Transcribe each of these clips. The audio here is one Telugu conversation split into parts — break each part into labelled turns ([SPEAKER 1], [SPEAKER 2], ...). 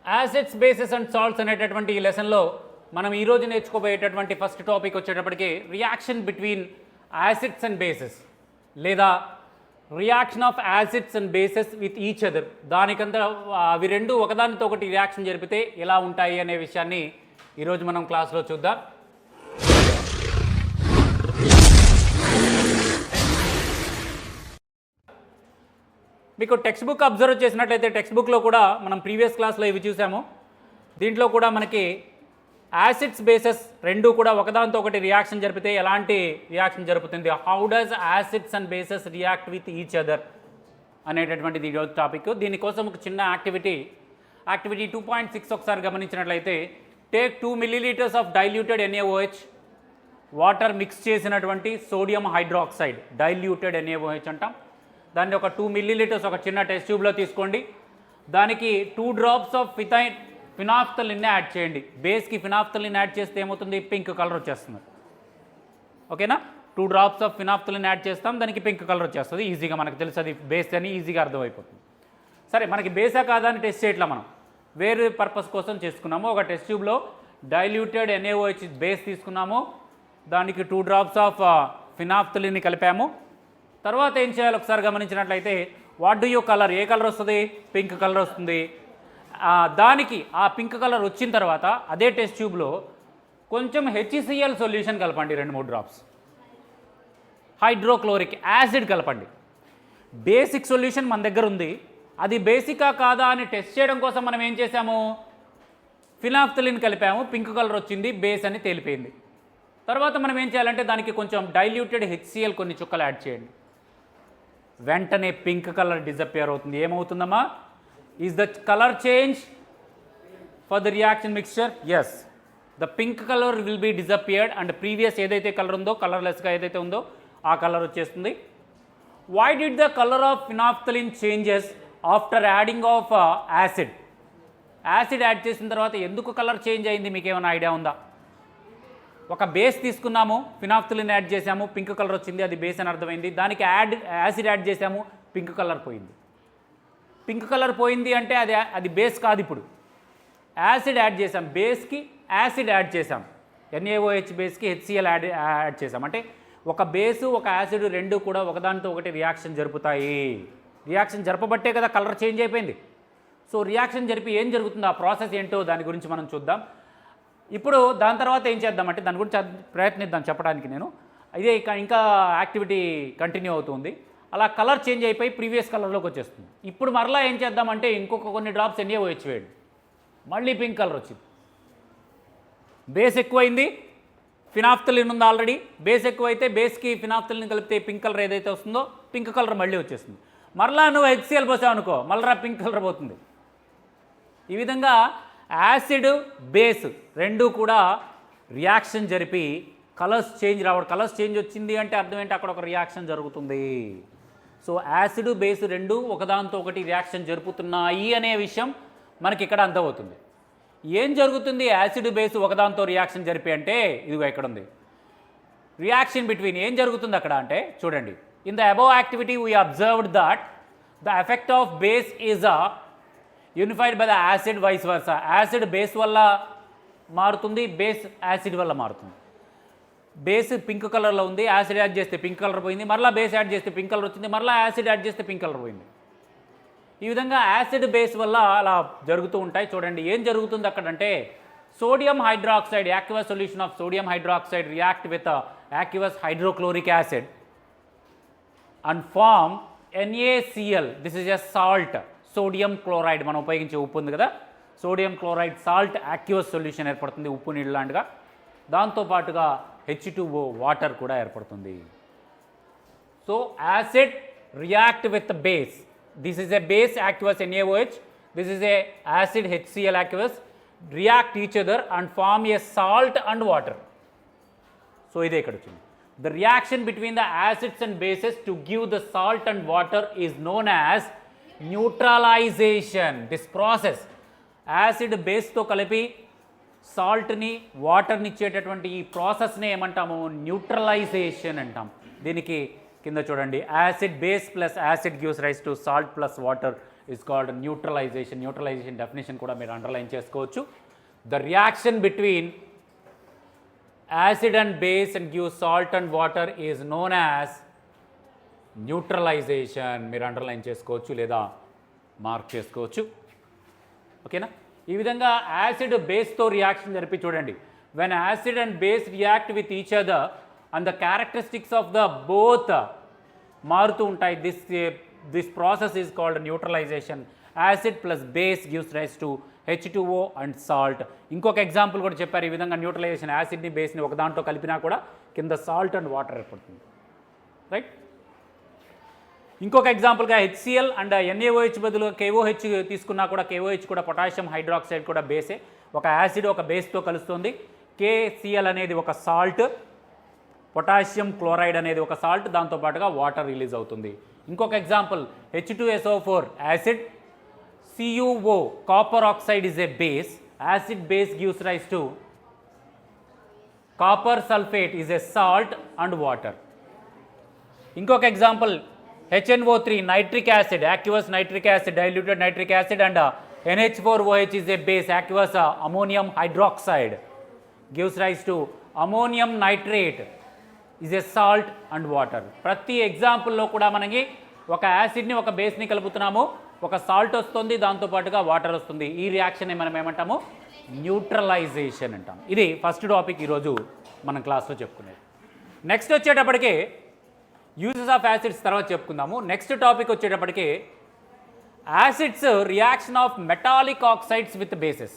[SPEAKER 1] యాసిడ్స్ బేసెస్ అండ్ సాల్ట్స్ అనేటటువంటి ఈ లెసన్లో మనం ఈరోజు నేర్చుకోబోయేటటువంటి ఫస్ట్ టాపిక్ వచ్చేటప్పటికి reaction between acids and bases లేదా reaction of acids and bases with each other. దానికంతా అవి రెండు ఒకదానితో ఒకటి రియాక్షన్ జరిపితే ఎలా ఉంటాయి అనే విషయాన్ని ఈరోజు మనం క్లాస్లో చూద్దాం. మీకు టెక్స్ట్ బుక్ అబ్జర్వ్ చేసినట్లయితే టెక్స్ట్ బుక్లో కూడా మనం ప్రీవియస్ క్లాస్లో ఇవి చూసాము. దీంట్లో కూడా మనకి యాసిడ్స్ బేసెస్ రెండు కూడా ఒకదానితో ఒకటి రియాక్షన్ జరిపితే ఎలాంటి రియాక్షన్ జరుపుతుంది, how does acids and bases react with each other అనేటటువంటిది ఈరోజు టాపిక్. దీనికోసం ఒక చిన్న యాక్టివిటీ 2.6 ఒకసారి గమనించినట్లయితే take 2 milliliters of diluted NaOH, water mix చేసినటువంటి సోడియం హైడ్రాక్సైడ్, డైల్యూటెడ్ NaOH అంటాం. దాన్ని ఒక 2 milliliters ఒక చిన్న టెస్ట్ ట్యూబ్లో తీసుకోండి. దానికి 2 drops ఆఫ్ ఫినాఫ్థలిన్ యాడ్ చేయండి. బేస్కి ఫినాఫ్థలిన్ యాడ్ చేస్తే ఏమవుతుంది, పింక్ కలర్ వచ్చేస్తుంది. ఓకేనా, 2 drops ఆఫ్ ఫినాఫ్థలిన్ యాడ్ చేస్తాం, దానికి పింక్ కలర్ వచ్చేస్తుంది. ఈజీగా మనకు తెలుసు అది బేస్ అని ఈజీగా అర్థమైపోతుంది. సరే, మనకి బేసా కాదా అని టెస్ట్ చేయట్లా, మనం వేరే పర్పస్ కోసం చేసుకున్నాము. ఒక టెస్ట్ ట్యూబ్లో డైల్యూటెడ్ NaOH బేస్ తీసుకున్నాము, దానికి 2 drops ఆఫ్ ఫినాఫ్థలిన్ కలిపాము. తర్వాత ఏం చేయాలి ఒకసారి గమనించినట్లయితే what do you colour, A colour వస్తుంది, పింక్ కలర్ వస్తుంది. దానికి ఆ పింక్ కలర్ వచ్చిన తర్వాత అదే టెస్ట్ ట్యూబ్లో కొంచెం HCl సొల్యూషన్ కలపండి, 2-3 drops హైడ్రోక్లోరిక్ యాసిడ్ కలపండి. బేసిక్ సొల్యూషన్ మన దగ్గర ఉంది, అది బేసికా కాదా అని టెస్ట్ చేయడం కోసం మనం ఏం చేసాము, ఫినాఫ్థలిన్ కలిపాము, పింక్ కలర్ వచ్చింది, బేస్ అని తేలిపోయింది. తర్వాత మనం ఏం చేయాలంటే దానికి కొంచెం డైల్యూటెడ్ HCl కొన్ని చుక్కలు యాడ్ చేయండి. వెంటనే పింక్ కలర్ డిజపియర్ అవుతుంది. ఏమవుతుందమ్మా, is the colour change for the reaction mixture? Yes, the pink colour will be disappeared and previous ఏదైతే కలర్ ఉందో, కలర్లెస్గా ఏదైతే ఉందో ఆ కలర్ వచ్చేస్తుంది. Why did the colour of phenolphthalein changes after adding of acid? Acid add చేసిన తర్వాత ఎందుకు కలర్ చేంజ్ అయింది, మీకు ఏమైనా ఐడియా ఉందా? ఒక బేస్ తీసుకున్నాము, ఫినాఫ్థలిన్ యాడ్ చేసాము, పింక్ కలర్ వచ్చింది, అది బేస్ అని అర్థమైంది. దానికి యాసిడ్ యాడ్ చేసాము, పింక్ కలర్ పోయింది. పింక్ కలర్ పోయింది అంటే అది బేస్ కాదు. ఇప్పుడు యాసిడ్ యాడ్ చేసాం, బేస్కి యాసిడ్ యాడ్ చేసాం, NaOH బేస్కి HCl యాడ్ చేసాం. అంటే ఒక బేసు ఒక యాసిడ్ రెండు కూడా ఒకదానితో ఒకటి రియాక్షన్ జరుపుతాయి. రియాక్షన్ జరపబట్టే కదా కలర్ చేంజ్ అయిపోయింది. సో రియాక్షన్ జరిపి ఏం జరుగుతుందో ఆ ప్రాసెస్ ఏంటో దాని గురించి మనం చూద్దాం. ఇప్పుడు దాని తర్వాత ఏం చేద్దామంటే దాని గురించి ప్రయత్నిద్దాం చెప్పడానికి. నేను ఇదే ఇంకా యాక్టివిటీ కంటిన్యూ అవుతుంది. అలా కలర్ చేంజ్ అయిపోయి ప్రీవియస్ కలర్లోకి వచ్చేస్తుంది. ఇప్పుడు మరలా ఏం చేద్దామంటే ఇంకొక కొన్ని డ్రాప్స్ NaOH వేయండి, మళ్ళీ పింక్ కలర్ వచ్చింది. బేస్ ఎక్కువైంది, ఫినాఫ్థలిన్ ఉంది ఆల్రెడీ. బేస్ ఎక్కువైతే బేస్కి ఫినాఫ్థలిన్ కలిపితే పింక్ కలర్ ఏదైతే వస్తుందో పింక్ కలర్ మళ్ళీ వచ్చేస్తుంది. మరలా నువ్వు HCl పోసావు అనుకో, మళ్ళీ పింక్ కలర్ పోతుంది. ఈ విధంగా యాసిడ్ బేస్ రెండు కూడా రియాక్షన్ జరిపి కలర్స్ చేంజ్ రావడం. కలర్స్ చేంజ్ వచ్చింది అంటే అర్థం ఏంటి, అక్కడ ఒక రియాక్షన్ జరుగుతుంది. సో యాసిడ్ బేస్ రెండు ఒకదానితో ఒకటి రియాక్షన్ జరుపుతున్నాయి అనే విషయం మనకి ఇక్కడ అర్థమవుతుంది. ఏం జరుగుతుంది యాసిడ్ బేస్ ఒకదానితో రియాక్షన్ జరిపి అంటే, ఇదిగో ఇక్కడ ఉంది రియాక్షన్ బిట్వీన్. ఏం జరుగుతుంది అక్కడ అంటే చూడండి, in the above activity we observed that the effect of base is unified by the acid vice versa. Acid base వల్ల మారుతుంది, బేస్ యాసిడ్ వల్ల మారుతుంది. బేస్ పింక్ కలర్లో ఉంది, యాసిడ్ యాడ్ చేస్తే పింక్ కలర్ పోయింది, మరలా బేస్ యాడ్ చేస్తే పింక్ కలర్ వచ్చింది, మరలా యాసిడ్ యాడ్ చేస్తే పింక్ కలర్ పోయింది. ఈ విధంగా యాసిడ్ బేస్ వల్ల అలా జరుగుతూ ఉంటాయి. చూడండి ఏం జరుగుతుంది అక్కడంటే, sodium hydroxide, aqueous solution of sodium hydroxide react with aqueous hydrochloric acid and form NaCl. This is a salt, sodium chloride. మనం ఉపయోగించే ఉప్పు ఉంది కదా, sodium chloride salt aqueous solution ఏర్పడుతుంది, ఉప్పు నీళ్ళు లాంటిగా. దాంతోపాటుగా H2O వాటర్ కూడా ఏర్పడుతుంది. So acid react with base. This is a base aqueous NaOH, this is a acid HCl aqueous, react each other and form a salt and water. So ఇదే ఇక్కడ వచ్చింది. The reaction between the acids and bases to give the salt and water is known as neutralisation. This process acid బేస్తో కలిపి సాల్ట్ని వాటర్ని ఇచ్చేటటువంటి ఈ ప్రాసెస్ని ఏమంటాము, న్యూట్రలైజేషన్ అంటాం. దీనికి కింద చూడండి, acid base plus acid gives rise to salt plus water is called neutralisation. Neutralisation definition కూడా మీరు అండర్లైన్ చేసుకోవచ్చు. The reaction between acid and base and give salt and water is known as neutralisation. మీరు అండర్లైన్ చేసుకోవచ్చు లేదా మార్క్ చేసుకోవచ్చు. ఓకేనా? ఈ విధంగా యాసిడ్ బేస్తో రియాక్షన్ జరిపి చూడండి. When acid and base react with each other and the characteristics of the both మారుతూ ఉంటాయి. This process is called neutralisation. Acid plus base gives rise to H2O and salt. ఇంకొక ఎగ్జాంపుల్ కూడా చెప్పారు ఈ విధంగా న్యూట్రలైజేషన్. యాసిడ్ని బేస్ని ఒక దాంట్లో కలిపినా కూడా కింద సాల్ట్ అండ్ వాటర్ ఏర్పడుతుంది. రైట్? ఇంకొక ఎగ్జాంపుల్గా HCl అండ్ NaOH బదులు KOH తీసుకున్నా కూడా KOH కూడా పొటాషియం హైడ్రాక్సైడ్ కూడా బేసే. ఒక యాసిడ్ ఒక బేస్తో కలుస్తుంది. KCl అనేది ఒక సాల్ట్, పొటాషియం క్లోరైడ్ అనేది ఒక సాల్ట్, దాంతోపాటుగా వాటర్ రిలీజ్ అవుతుంది. ఇంకొక example H2SO4 acid, CuO copper oxide is a base. Acid base gives rise to copper sulphate is a salt and water. ఇంకొక example HNO3 nitric acid, aqueous nitric acid, diluted nitric acid and NH4OH is a base, aqueous ammonium hydroxide gives rise to ammonium nitrate is a salt and water. ప్రతి ఎగ్జాంపుల్లో కూడా మనకి ఒక యాసిడ్ని ఒక బేస్ని కలుపుతున్నాము, ఒక సాల్ట్ వస్తుంది, దాంతోపాటుగా వాటర్ వస్తుంది. ఈ రియాక్షన్ని మనం ఏమంటాము? న్యూట్రలైజేషన్ అంటాం. ఇది ఫస్ట్ టాపిక్ ఈరోజు మనం క్లాస్లో చెప్పుకునేది. నెక్స్ట్ వచ్చేటప్పటికి యూజెస్ ఆఫ్ యాసిడ్స్ తర్వాత చెప్పుకుందాము. నెక్స్ట్ టాపిక్ వచ్చేటప్పటికి acids reaction of metallic oxides with bases.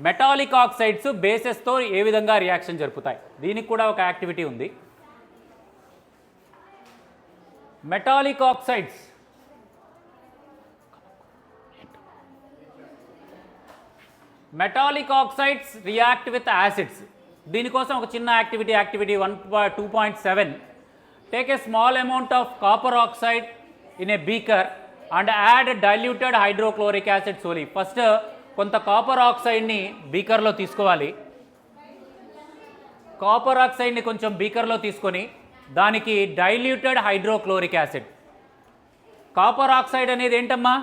[SPEAKER 1] Metallic oxides బేసెస్తో ఏ విధంగా రియాక్షన్ జరుపుతాయి, దీనికి కూడా ఒక యాక్టివిటీ ఉంది. Metallic oxides react with acids. దీనికోసం ఒక చిన్న activity 2.7. Take a small amount of copper oxide in a beaker and add diluted hydrochloric acid solely. First కొంత కాపర్ ఆక్సైడ్ని బీకర్లో తీసుకోవాలి. కాపర్ ఆక్సైడ్ని కొంచెం బీకర్లో తీసుకొని దానికి diluted hydrochloric acid. Copper oxide అనేది ఏంటమ్మా?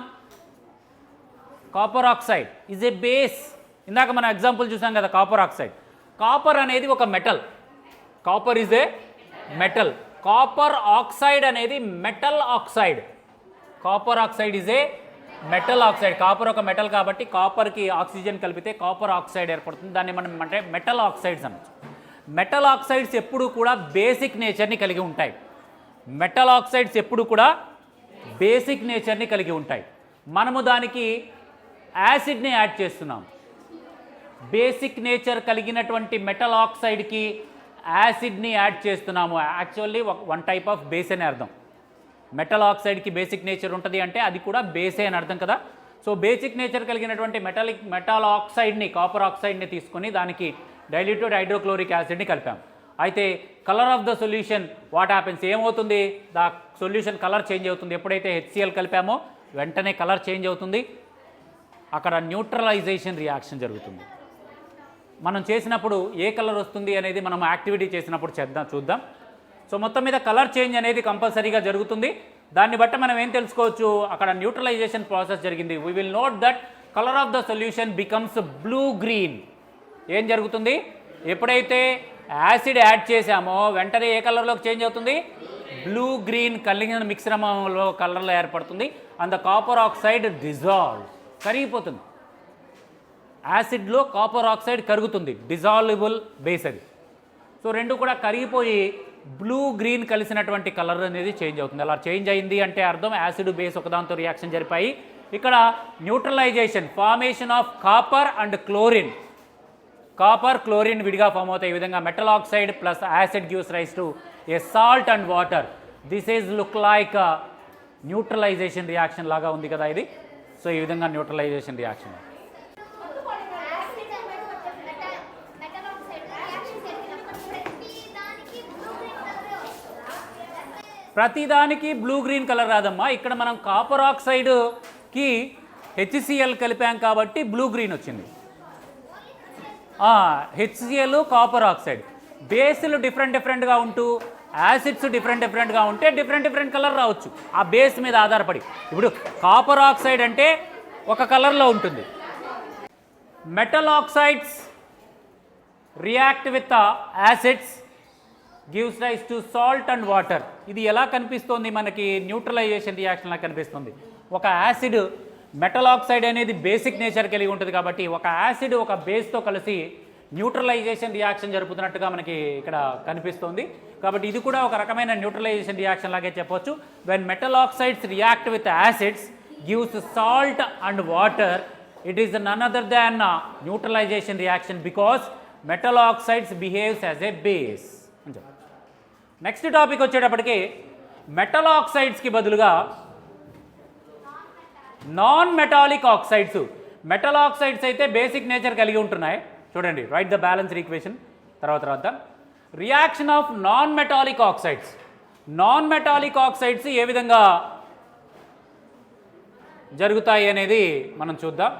[SPEAKER 1] Copper oxide is A base. ఇందాక మనం ఎగ్జాంపుల్ చూసాం కదా కాపర్ ఆక్సైడ్. కాపర్ అనేది ఒక metal. Copper is a metal. Copper oxide అనేది metal oxide. Copper oxide is a metal oxide. Copper ఒక మెటల్ కాబట్టి కాపర్కి ఆక్సిజన్ కలిపితే కాపర్ ఆక్సైడ్ ఏర్పడుతుంది. దాన్ని మనం అంటే మెటల్ ఆక్సైడ్స్ అనొచ్చు. మెటల్ ఆక్సైడ్స్ ఎప్పుడు కూడా బేసిక్ నేచర్ని కలిగి ఉంటాయి. మెటల్ ఆక్సైడ్స్ ఎప్పుడు కూడా బేసిక్ నేచర్ని కలిగి ఉంటాయి. మనము దానికి యాసిడ్ని యాడ్ చేస్తున్నాం. బేసిక్ నేచర్ కలిగినటువంటి మెటల్ ఆక్సైడ్కి యాసిడ్ని యాడ్ చేస్తున్నాము. Actually one type of base అని అర్థం. మెటల్ ఆక్సైడ్కి బేసిక్ నేచర్ ఉంటుంది అంటే అది కూడా బేసే అని అర్థం కదా. సో బేసిక్ నేచర్ కలిగినటువంటి మెటల్ ఆక్సైడ్ని, కాపర్ ఆక్సైడ్ని తీసుకొని దానికి డైల్యూటెడ్ హైడ్రోక్లోరిక్ యాసిడ్ని కలిపాం. అయితే colour of the solution what happens, ఏమవుతుంది? ద సొల్యూషన్ కలర్ చేంజ్ అవుతుంది. ఎప్పుడైతే HCl కలిపామో వెంటనే కలర్ చేంజ్ అవుతుంది. అక్కడ న్యూట్రలైజేషన్ రియాక్షన్ జరుగుతుంది. మనం చేసినప్పుడు ఏ కలర్ వస్తుంది అనేది మనం యాక్టివిటీ చేసినప్పుడు చూద్దాం. సో మొత్తం మీద కలర్ చేంజ్ అనేది కంపల్సరీగా జరుగుతుంది. దాన్ని బట్టి మనం ఏం తెలుసుకోవచ్చు? అక్కడ న్యూట్రలైజేషన్ ప్రాసెస్ జరిగింది. We will note that colour of the solution becomes blue green. ఏం జరుగుతుంది? ఎప్పుడైతే యాసిడ్ యాడ్ చేసామో వెంటనే ఏ కలర్లోకి చేంజ్ అవుతుంది? బ్లూ గ్రీన్ కలిగిన మిశ్రమంలో కలర్లో ఏర్పడుతుంది. And the copper oxide dissolve, కరిగిపోతుంది. యాసిడ్లో కాపర్ ఆక్సైడ్ కరుగుతుంది, డిజాల్వబుల్ బేస్ అది. సో రెండు కూడా కరిగిపోయి బ్లూ గ్రీన్ కలిసినటువంటి కలర్ అనేది చేంజ్ అవుతుంది. అలా చేంజ్ అయింది అంటే అర్థం యాసిడ్ బేస్ ఒకదాంతో రియాక్షన్ జరిపాయి. ఇక్కడ neutralisation, formation of copper and chlorine. Copper chlorine విడిగా ఫామ్ అవుతాయి. ఈ విధంగా metal oxide plus acid gives rise to A salt and water. This is look like neutralisation reaction లాగా ఉంది కదా ఇది. సో ఈ విధంగా న్యూట్రలైజేషన్ రియాక్షన్. ప్రతిదానికి బ్లూ గ్రీన్ కలర్ రాదమ్మా. ఇక్కడ మనం కాపర్ ఆక్సైడ్కి HCl కలిపాం కాబట్టి బ్లూ గ్రీన్ వచ్చింది. HCl copper oxide. బేస్లు డిఫరెంట్గా ఉంటూ యాసిడ్స్ డిఫరెంట్గా ఉంటే డిఫరెంట్ కలర్ రావచ్చు ఆ బేస్ మీద ఆధారపడి. ఇప్పుడు కాపర్ ఆక్సైడ్ అంటే ఒక కలర్లో ఉంటుంది. Metal oxides react with acids gives rise to salt and water. ఇది ఎలా కనిపిస్తుంది మనకి? న్యూట్రలైజేషన్ రియాక్షన్లా కనిపిస్తుంది. ఒక యాసిడ్ మెటల్ ఆక్సైడ్ అనేది బేసిక్ నేచర్ కలిగి ఉంటుంది కాబట్టి ఒక యాసిడ్ ఒక బేస్తో కలిసి న్యూట్రలైజేషన్ రియాక్షన్ జరుపుతున్నట్టుగా మనకి ఇక్కడ కనిపిస్తుంది. కాబట్టి ఇది కూడా ఒక రకమైన న్యూట్రలైజేషన్ రియాక్షన్ లాగే చెప్పొచ్చు. When metal oxides react with acids gives salt and water, it is none other than neutralisation reaction because metal oxides behaves as a base. Next topic వచ్చేటప్పటికి మెటల్ ఆక్సైడ్స్కి బదులుగా non metallic oxides. Metal oxides అయితే బేసిక్ నేచర్ కలిగి ఉంటున్నాయి. చూడండి, రైట్ ద బ్యాలెన్స్డ్ ఈక్వేషన్. తర్వాత reaction of non metallic oxides. Non metallic oxides ఏ విధంగా జరుగుతాయి అనేది మనం చూద్దాం.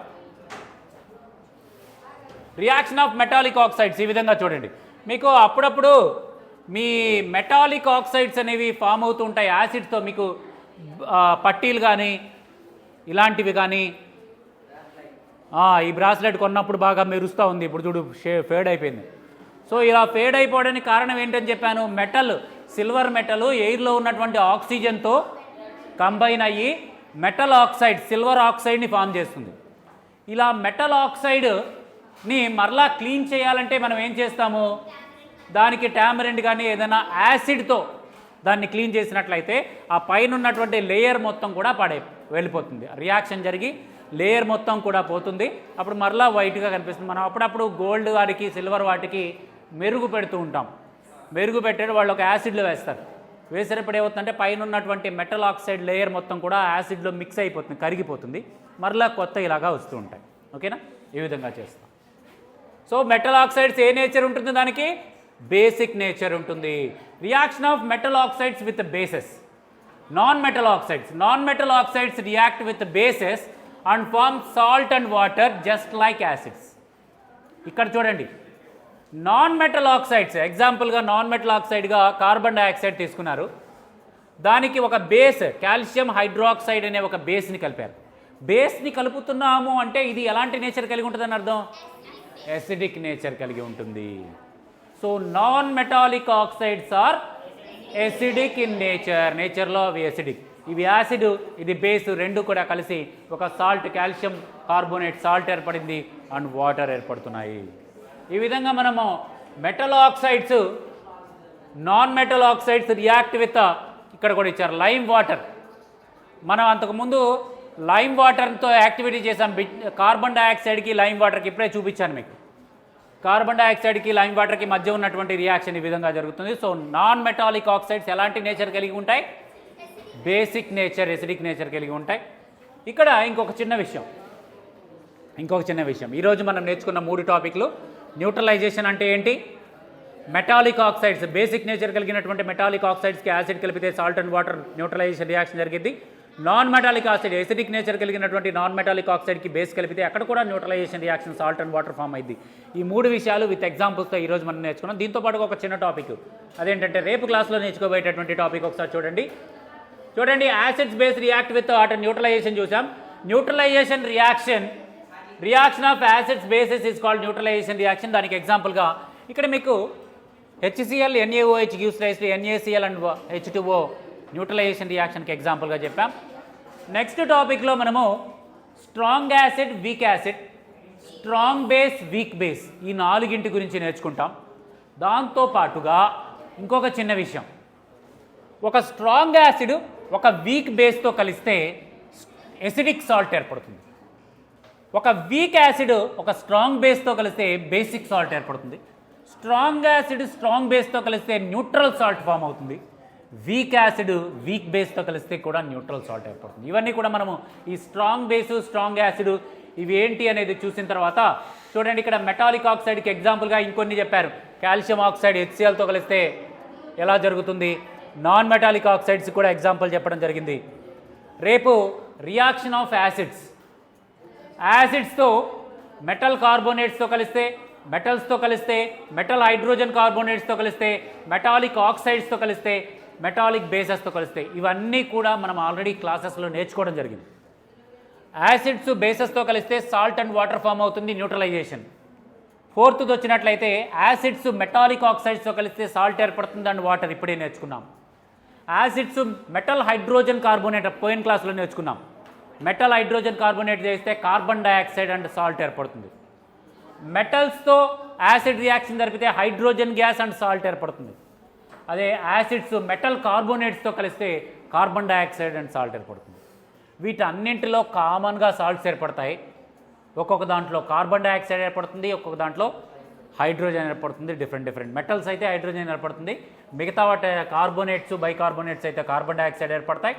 [SPEAKER 1] రియాక్షన్ ఆఫ్ మెటాలిక్ ఆక్సైడ్స్ ఈ విధంగా చూడండి. మీకు అప్పుడప్పుడు మీ మెటాలిక్ ఆక్సైడ్స్ అనేవి ఫామ్ అవుతూ ఉంటాయి యాసిడ్స్తో. మీకు పట్టీలు కానీ ఇలాంటివి కానీ, ఈ బ్రాస్లెట్ కొన్నప్పుడు బాగా మెరుస్తూ ఉంది, ఇప్పుడు చూడు ఫేడ్ అయిపోయింది. సో ఇలా ఫేడ్ అయిపోవడానికి కారణం ఏంటని చెప్పాను, మెటల్, సిల్వర్ మెటల్ ఎయిర్లో ఉన్నటువంటి ఆక్సిజన్తో కంబైన్ అయ్యి మెటల్ ఆక్సైడ్, సిల్వర్ ఆక్సైడ్ని ఫామ్ చేస్తుంది. ఇలా మెటల్ ఆక్సైడ్ని మరలా క్లీన్ చేయాలంటే మనం ఏం చేస్తాము, దానికి టామరెంట్ కానీ ఏదైనా యాసిడ్తో దాన్ని క్లీన్ చేసినట్లయితే ఆ పైన ఉన్నటువంటి లేయర్ మొత్తం కూడా వెళ్ళిపోతుంది. రియాక్షన్ జరిగి లేయర్ మొత్తం కూడా పోతుంది. అప్పుడు మరలా వైట్గా కనిపిస్తుంది. మనం అప్పుడప్పుడు గోల్డ్ వాటికి సిల్వర్ వాటికి మెరుగు పెడుతూ ఉంటాం. మెరుగు పెట్టేది వాళ్ళు ఒక యాసిడ్లో వేస్తారు. వేసేటప్పుడు ఏమవుతుందంటే పైన ఉన్నటువంటి మెటల్ ఆక్సైడ్ లేయర్ మొత్తం కూడా యాసిడ్లో మిక్స్ అయిపోతుంది, కరిగిపోతుంది. మరలా కొత్త ఇలాగా వస్తూ ఉంటాయి. ఓకేనా? ఈ విధంగా చేస్తాం. సో మెటల్ ఆక్సైడ్స్ ఏ నేచర్ ఉంటుంది? దానికి బేసిక్ నేచర్ ఉంటుంది. Reaction of metal oxides with bases. Non metal oxides react with bases and form salt and water just like acids. ఇక్కడ చూడండి, నాన్ మెటల్ ఆక్సైడ్స్, ఎగ్జాంపుల్గా నాన్ మెటల్ ఆక్సైడ్గా కార్బన్ డైఆక్సైడ్ తీసుకున్నారు. దానికి ఒక బేస్, కాల్షియం హైడ్రాక్సైడ్ అనే ఒక బేస్ని కలిపారు. బేస్ని కలుపుతున్నాము అంటే ఇది ఎలాంటి నేచర్ కలిగి ఉంటుందని అర్థం? ఎసిడిక్ నేచర్ కలిగి ఉంటుంది. So non metallic oxides are acidic in నేచర్లో అవి ఎసిడిక్. ఇవి యాసిడ్, ఇది బేస్, రెండు కూడా కలిసి ఒక సాల్ట్, కాల్షియం కార్బోనేట్ సాల్ట్ ఏర్పడింది అండ్ వాటర్ ఏర్పడుతున్నాయి. ఈ విధంగా మనము metal oxides, non metal oxides react with, ఇక్కడ కూడా ఇచ్చారు లైమ్ వాటర్. మనం అంతకుముందు లైమ్ వాటర్తో యాక్టివిటీ చేసాం. కార్బన్ డైఆక్సైడ్కి లైమ్ వాటర్కి ఇప్పుడే చూపించాను మీకు. కార్బన్ డైఆక్సైడ్కి లైమ్ వాటర్కి మధ్య ఉన్నటువంటి రియాక్షన్ ఈ విధంగా జరుగుతుంది. సో నాన్ మెటాలిక్ ఆక్సైడ్స్ ఎలాంటి నేచర్ కలిగి ఉంటాయి? బేసిక్ నేచర్, ఎసిడిక్ నేచర్ కలిగి ఉంటాయి. ఇక్కడ ఇంకొక చిన్న విషయం, ఈరోజు మనం నేర్చుకున్న 3 టాపిక్లు. న్యూట్రలైజేషన్ అంటే ఏంటి? మెటాలిక్ ఆక్సైడ్స్, బేసిక్ నేచర్ కలిగినటువంటి మెటాలిక్ ఆక్సైడ్స్కి యాసిడ్ కలిపితే salt and water neutralisation reaction జరిగింది. Non metallic oxide, acidic nature కలిగినటువంటి నాన్ మెటాలిక్ ఆక్సైడ్కి బేస్ కలిపితే అక్కడ కూడా neutralisation reaction salt and water form అయింది. ఈ 3 విషయాలు విత్ ఎగ్జాంపుల్స్తో ఈరోజు మనం నేర్చుకున్నాం. దీంతో పాటు ఒక చిన్న టాపిక్, అదేంటంటే రేపు క్లాస్లో నేర్చుకోబోయేటటువంటి టాపిక్ ఒకసారి చూడండి. Acids base react with water, neutralisation చూసాం. Neutralisation reaction of acids bases is called neutralisation reaction. దానికి ఎగ్జాంపుల్గా ఇక్కడ మీకు HCl NaOH gives rise to NaCl and H2O neutralisation రియాక్షన్కి ఎగ్జాంపుల్గా చెప్పాం. నెక్స్ట్ టాపిక్లో మనము strong acid, weak acid, strong base, weak base, ఈ 4 గురించి నేర్చుకుంటాం. దాంతోపాటుగా ఇంకొక చిన్న విషయం, ఒక స్ట్రాంగ్ యాసిడ్ ఒక వీక్ బేస్తో కలిస్తే ఎసిడిక్ సాల్ట్ ఏర్పడుతుంది. ఒక వీక్ యాసిడ్ ఒక స్ట్రాంగ్ బేస్తో కలిస్తే బేసిక్ సాల్ట్ ఏర్పడుతుంది. స్ట్రాంగ్ యాసిడ్ స్ట్రాంగ్ బేస్తో కలిస్తే న్యూట్రల్ సాల్ట్ ఫామ్ అవుతుంది. వీక్ యాసిడ్ వీక్ బేస్తో కలిస్తే కూడా న్యూట్రల్ సాల్ట్ ఏర్పడుతుంది. ఇవన్నీ కూడా మనము ఈ స్ట్రాంగ్ బేసు, స్ట్రాంగ్ యాసిడ్ ఇవి ఏంటి అనేది చూసిన తర్వాత చూడండి, ఇక్కడ మెటాలిక్ ఆక్సైడ్కి ఎగ్జాంపుల్గా ఇంకొన్ని చెప్పారు. కాల్షియం ఆక్సైడ్ HClతో కలిస్తే ఎలా జరుగుతుంది, నాన్ మెటాలిక్ ఆక్సైడ్స్ కూడా ఎగ్జాంపుల్ చెప్పడం జరిగింది. రేపు రియాక్షన్ ఆఫ్ యాసిడ్స్తో మెటల్ కార్బోనేట్స్తో కలిస్తే మెటల్స్తో కలిస్తే, మెటల్ హైడ్రోజన్ కార్బోనేట్స్తో కలిస్తే, మెటాలిక్ ఆక్సైడ్స్తో కలిస్తే, మెటాలిక్ బేసెస్తో కలిస్తే, ఇవన్నీ కూడా మనం ఆల్రెడీ క్లాసెస్లో నేర్చుకోవడం జరిగింది. యాసిడ్స్ బేసెస్తో కలిస్తే సాల్ట్ అండ్ వాటర్ ఫామ్ అవుతుంది, న్యూట్రలైజేషన్. ఫోర్త్ది వచ్చినట్లయితే యాసిడ్స్ మెటాలిక్ ఆక్సైడ్స్తో కలిస్తే సాల్ట్ ఏర్పడుతుంది అండ్ వాటర్, ఇప్పుడే నేర్చుకున్నాం. యాసిడ్స్ మెటల్ హైడ్రోజన్ కార్బోనేట్ పోయిన క్లాస్లో నేర్చుకున్నాం. మెటల్ హైడ్రోజన్ కార్బోనేట్ చేస్తే కార్బన్ డైఆక్సైడ్ అండ్ సాల్ట్ ఏర్పడుతుంది. మెటల్స్తో యాసిడ్ రియాక్షన్ జరిపితే హైడ్రోజన్ గ్యాస్ అండ్ సాల్ట్ ఏర్పడుతుంది. అదే యాసిడ్స్ మెటల్ కార్బోనేట్స్తో కలిస్తే కార్బన్ డైఆక్సైడ్ అండ్ సాల్ట్ ఏర్పడుతుంది. వీటన్నింటిలో కామన్గా సాల్ట్స్ ఏర్పడతాయి. ఒక్కొక్క దాంట్లో కార్బన్ డైఆక్సైడ్ ఏర్పడుతుంది, ఒక్కొక్క దాంట్లో హైడ్రోజన్ ఏర్పడుతుంది. డిఫరెంట్ మెటల్స్ అయితే హైడ్రోజన్ ఏర్పడుతుంది, మిగతా వాటి కార్బోనేట్స్ బైకార్బోనేట్స్ అయితే కార్బన్ డైఆక్సైడ్ ఏర్పడతాయి.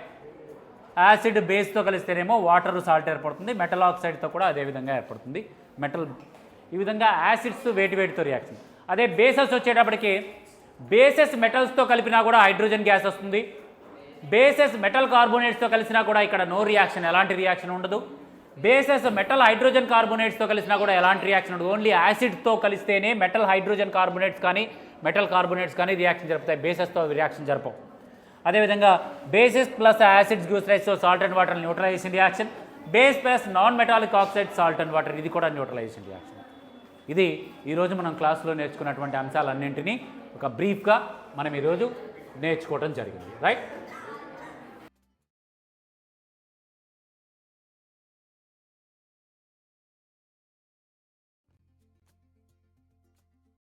[SPEAKER 1] యాసిడ్ బేస్తో కలిస్తేనేమో వాటర్ సాల్ట్ ఏర్పడుతుంది. మెటల్ ఆక్సైడ్తో కూడా అదే విధంగా ఏర్పడుతుంది మెటల్. ఈ విధంగా యాసిడ్స్ వేటితో రియాక్షన్. అదే బేసెస్ వచ్చేటప్పటికి బేసెస్ మెటల్స్తో కలిపినా కూడా హైడ్రోజన్ గ్యాస్ వస్తుంది. బేసెస్ మెటల్ కార్బోనేట్స్తో కలిసినా కూడా ఇక్కడ నో రియాక్షన్, ఎలాంటి రియాక్షన్ ఉండదు. బేసెస్ మెటల్ హైడ్రోజన్ కార్బోనేట్స్తో కలిసినా కూడా ఎలాంటి రియాక్షన్ ఉండదు. ఓన్లీ యాసిడ్తో కలిస్తేనే మెటల్ హైడ్రోజన్ కార్బోనేట్స్ కానీ మెటల్ కార్బోనేట్స్ కానీ రియాక్షన్ జరుపుతాయి, బేసెస్తో రియాక్షన్ జరపవు. అదేవిధంగా bases plus acids gives rise to salt and water neutralisation reaction. Base plus non metallic oxide salt and water, ఇది కూడా న్యూట్రలైజేషన్ రియాక్షన్. ఇది ఈరోజు మనం క్లాస్లో నేర్చుకున్నటువంటి అంశాలన్నింటినీ ఒక బ్రీఫ్గా మనం ఈరోజు నేర్చుకోవడం జరిగింది. రైట్.